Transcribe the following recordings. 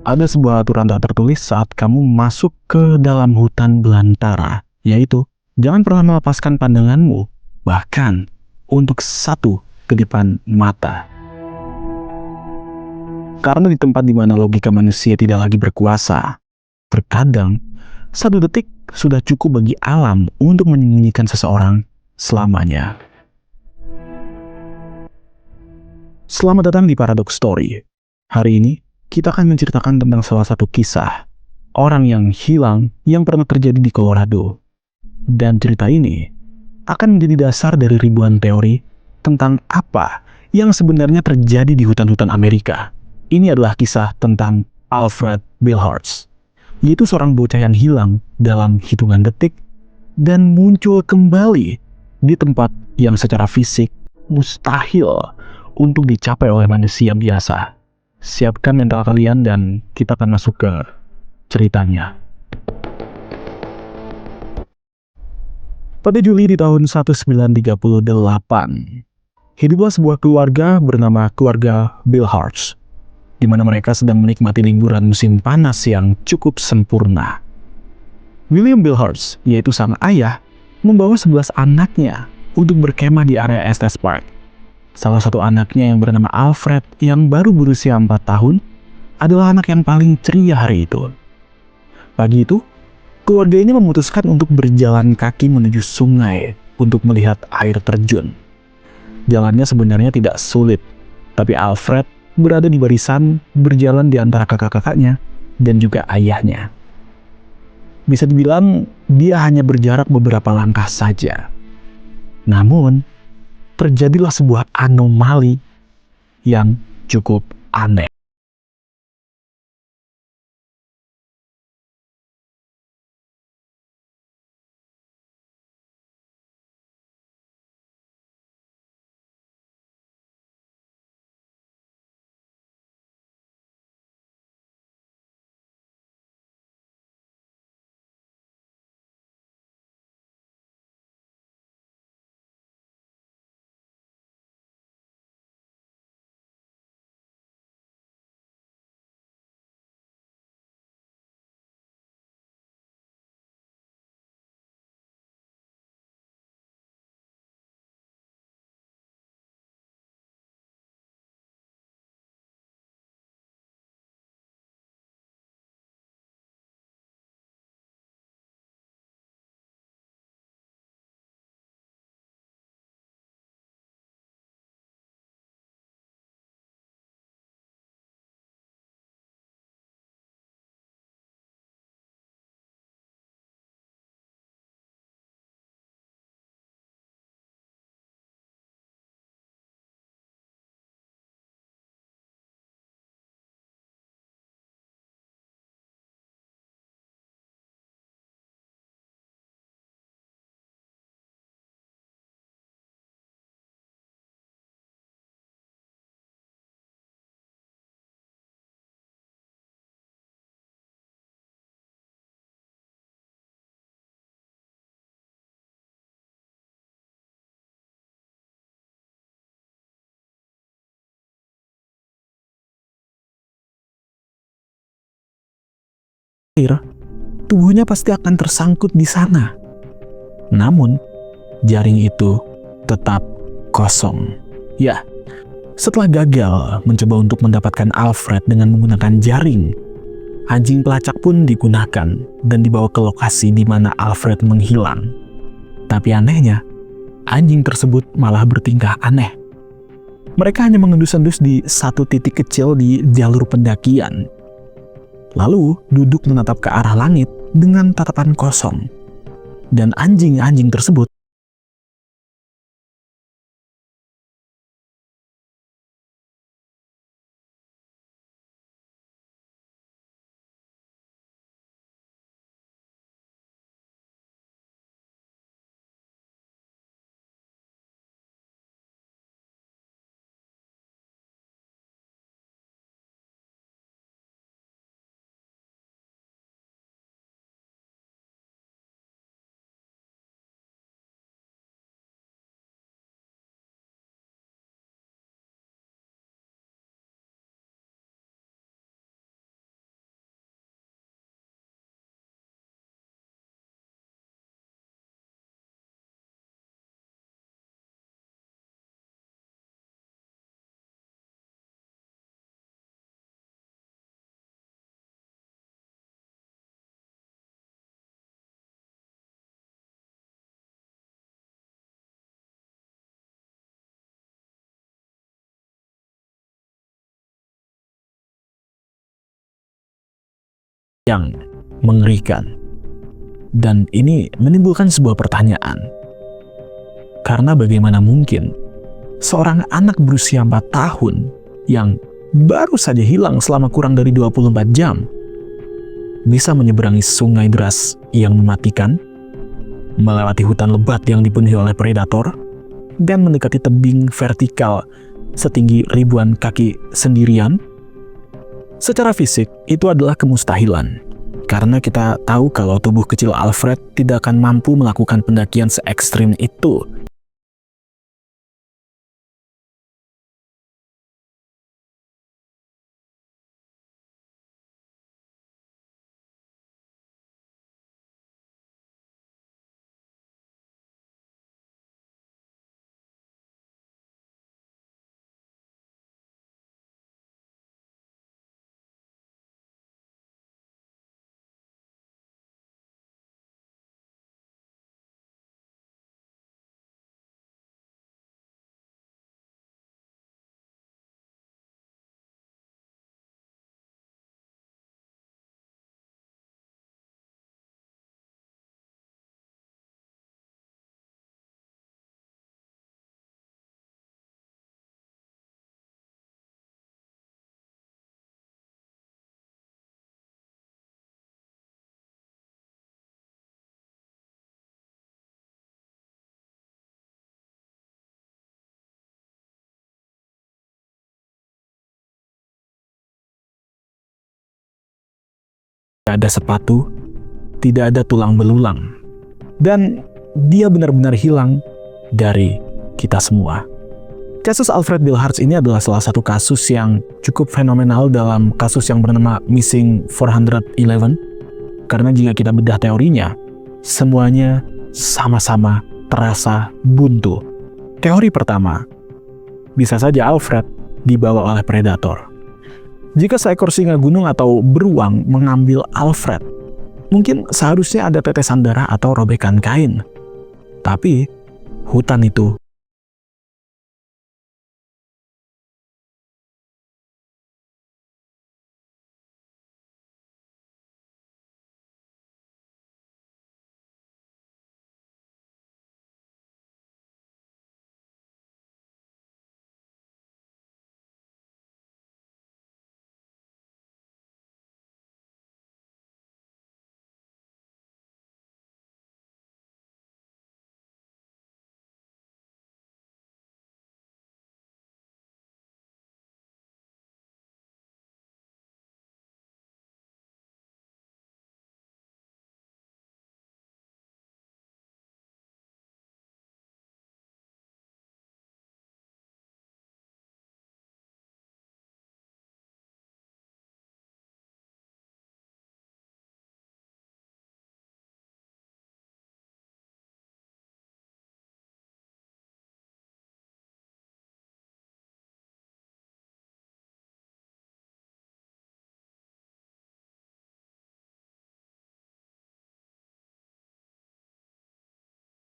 Ada sebuah aturan tak tertulis saat kamu masuk ke dalam hutan belantara, yaitu jangan pernah melepaskan pandanganmu, bahkan untuk satu kedipan mata. Karena di tempat di mana logika manusia tidak lagi berkuasa, terkadang satu detik sudah cukup bagi alam untuk menyembunyikan seseorang selamanya. Selamat datang di Paradox Story. Hari ini kita akan menceritakan tentang salah satu kisah orang yang hilang yang pernah terjadi di Colorado. Dan cerita ini akan menjadi dasar dari ribuan teori tentang apa yang sebenarnya terjadi di hutan-hutan Amerika. Ini adalah kisah tentang Alfred Bilharz, yaitu seorang bocah yang hilang dalam hitungan detik dan muncul kembali di tempat yang secara fisik mustahil untuk dicapai oleh manusia biasa. Siapkan mental kalian dan kita akan masuk ke ceritanya. Pada Juli di tahun 1938, hiduplah sebuah keluarga bernama keluarga Bilharz, di mana mereka sedang menikmati liburan musim panas yang cukup sempurna. William Bilharz, yaitu sang ayah, membawa 11 anaknya untuk berkemah di area Estes Park. Salah satu anaknya yang bernama Alfred yang baru berusia 4 tahun adalah anak yang paling ceria hari itu. Pagi itu, keluarga ini memutuskan untuk berjalan kaki menuju sungai untuk melihat air terjun. Jalannya sebenarnya tidak sulit, tapi Alfred berada di barisan berjalan di antara kakak-kakaknya dan juga ayahnya. Bisa dibilang dia hanya berjarak beberapa langkah saja. Namun, terjadilah sebuah anomali yang cukup aneh. Tubuhnya pasti akan tersangkut di sana. Namun, jaring itu tetap kosong. Ya, setelah gagal mencoba untuk mendapatkan Alfred dengan menggunakan jaring, anjing pelacak pun digunakan dan dibawa ke lokasi di mana Alfred menghilang. Tapi anehnya, anjing tersebut malah bertingkah aneh. Mereka hanya mengendus-endus di satu titik kecil di jalur pendakian, lalu duduk menatap ke arah langit dengan tatapan kosong. Dan anjing-anjing tersebut yang mengerikan. Dan ini menimbulkan sebuah pertanyaan. Karena bagaimana mungkin seorang anak berusia 4 tahun yang baru saja hilang selama kurang dari 24 jam bisa menyeberangi sungai deras yang mematikan, melewati hutan lebat yang dipenuhi oleh predator, dan mendekati tebing vertikal setinggi ribuan kaki sendirian? Secara fisik, itu adalah kemustahilan. Karena kita tahu kalau tubuh kecil Alfred tidak akan mampu melakukan pendakian se-ekstrim itu. Tidak ada sepatu, tidak ada tulang belulang, dan dia benar-benar hilang dari kita semua. Kasus Alfred Bilharz ini adalah salah satu kasus yang cukup fenomenal dalam kasus yang bernama Missing 411, karena jika kita bedah teorinya, semuanya sama-sama terasa buntu. Teori pertama, bisa saja Alfred dibawa oleh predator. Jika seekor singa gunung atau beruang mengambil Alfred, mungkin seharusnya ada tetesan darah atau robekan kain. Tapi hutan itu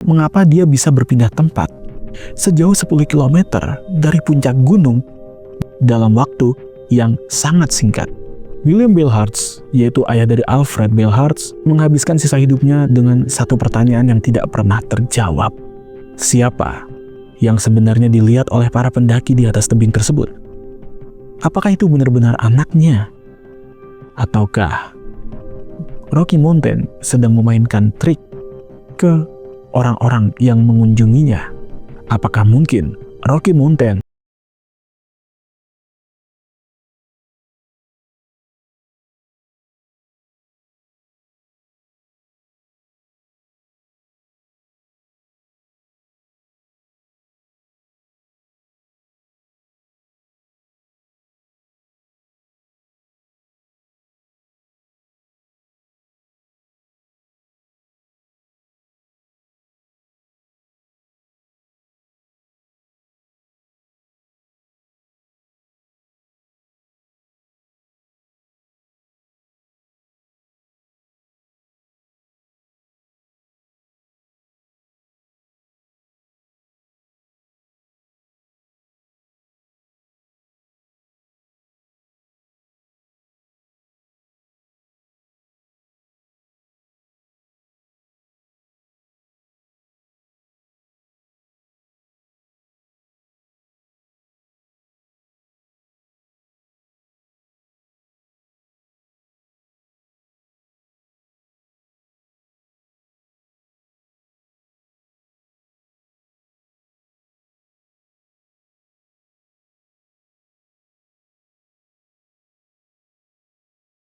mengapa dia bisa berpindah tempat sejauh 10 km dari puncak gunung dalam waktu yang sangat singkat. William Bilharz, yaitu ayah dari Alfred Bilharz, menghabiskan sisa hidupnya dengan satu pertanyaan yang tidak pernah terjawab. Siapa yang sebenarnya dilihat oleh para pendaki di atas tebing tersebut? Apakah itu benar-benar anaknya? Ataukah Rocky Mountain sedang memainkan trik ke orang-orang yang mengunjunginya? Apakah mungkin Rocky Mountain